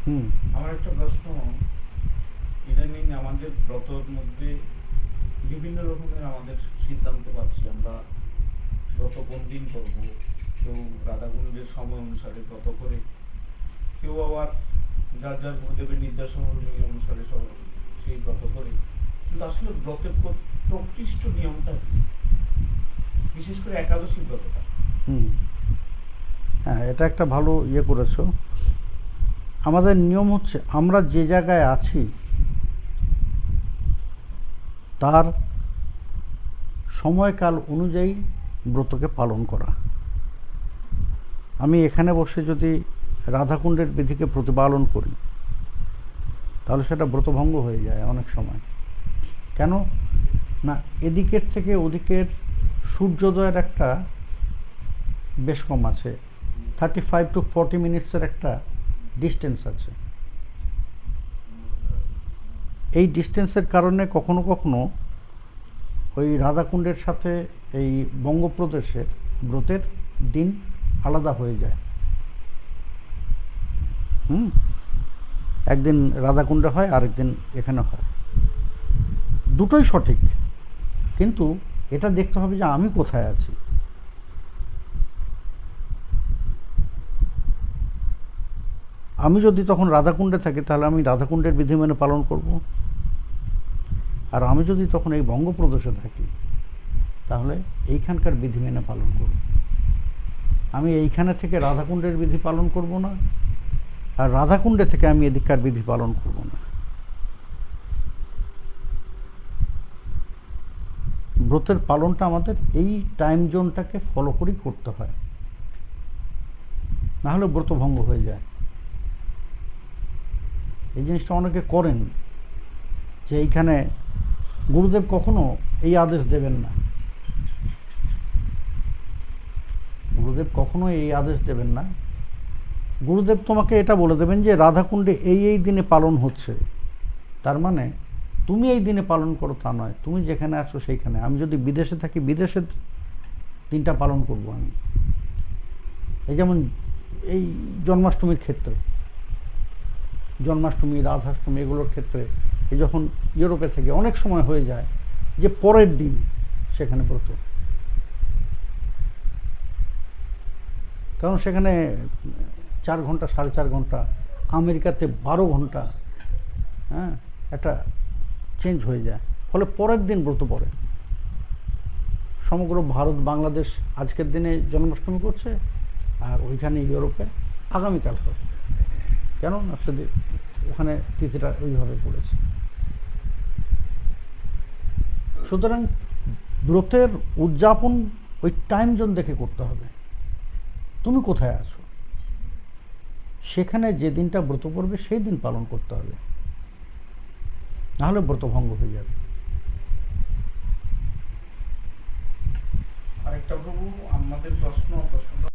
হুম। আমার একটা প্রশ্ন, ইদানিং আমাদের ব্রতর মধ্যে বিভিন্ন রকমের আমাদের সিদ্ধান্ত পাচ্ছি আমরা ব্রত কোন দিন করব। কেউ রাধাকুণ্ডের সময় অনুসারে ব্রত করে, কেউ আবার যার যার গুরুদেবের নির্দেশনা অনুসারে সেই ব্রত করে। কিন্তু আসলে ব্রতের প্রকৃষ্ট নিয়মটা কি, বিশেষ করে একাদশী ব্রতটা? হুম। হ্যাঁ, এটা একটা ভালো করেছো। আমাদের নিয়ম হচ্ছে আমরা যে জায়গায় আছি তার সময়কাল অনুযায়ী ব্রতকে পালন করা। আমি এখানে বসে যদি রাধাকুণ্ডের বিধিকে প্রতিপালন করি তাহলে সেটা ব্রতভঙ্গ হয়ে যায় অনেক সময়। কেন না, এদিকের থেকে ওদিকের সূর্যোদয়ের একটা বেশ কম আছে, 35 to 40 মিনিটসের একটা ডিস্টেন্স আছে। এই ডিস্টেন্সের কারণে কখনো কখনো ওই রাধাকুণ্ডের সাথে এই বঙ্গপ্রদেশের ব্রতের দিন আলাদা হয়ে যায়। একদিন রাধাকুণ্ডে হয়, আরেকদিন এখানে হয়। দুটোই সঠিক, কিন্তু এটা দেখতে হবে যে আমি কোথায় আছি। আমি যদি তখন রাধাকুণ্ডে থাকি তাহলে আমি রাধাকুণ্ডের বিধি মেনে পালন করব, আর আমি যদি তখন এই বঙ্গপ্রদেশে থাকি তাহলে এইখানকার বিধি মেনে পালন করব। আমি এইখানে থেকে রাধাকুণ্ডের বিধি পালন করব না, আর রাধাকুণ্ডে থেকে আমি এদিককার বিধি পালন করব না। ব্রতের পালনটা আমাদের এই টাইম জোনটাকে ফলো করেই করতে হয়, না হলে ব্রত ভঙ্গ হয়ে যায়। এই জিনিসটা অনেকে করেন যে এইখানে গুরুদেব কখনো এই আদেশ দেবেন না, গুরুদেব কখনো এই আদেশ দেবেন না। গুরুদেব তোমাকে এটা বলে দেবেন যে রাধাকুণ্ডে এই দিনে পালন হচ্ছে, তার মানে তুমি এই দিনে পালন করো তা নয়, তুমি যেখানে আছো সেইখানে। আমি যদি বিদেশে থাকি বিদেশের দিনটা পালন করব আমি। এই যেমন এই জন্মাষ্টমীর ক্ষেত্রে, জন্মাষ্টমী রাধাষ্টমী এগুলোর ক্ষেত্রে এই যখন ইউরোপে থেকে অনেক সময় হয়ে যায় যে পরের দিন সেখানে ব্রত, কারণ সেখানে 4 ঘন্টা 4.5 ঘন্টা, আমেরিকাতে 12 ঘন্টা, হ্যাঁ, একটা চেঞ্জ হয়ে যায়। ফলে পরের দিন ব্রত পড়ে। সমগ্র ভারত বাংলাদেশ আজকের দিনে জন্মাষ্টমী করছে, আর ওইখানে ইউরোপে আগামীকাল হবে। কেন না, সেদিন ওখানে তিথিটা ওইভাবে পড়েছে। সুতরাং ব্রতের উদযাপন ওই টাইম জোন দেখে করতে হবে। তুমি কোথায় আছো সেখানে যে দিনটা ব্রত পড়বে সেই দিন পালন করতে হবে, নাহলে ব্রত ভঙ্গ হয়ে যাবে। আরেকটা প্রভু, আমাদের প্রশ্ন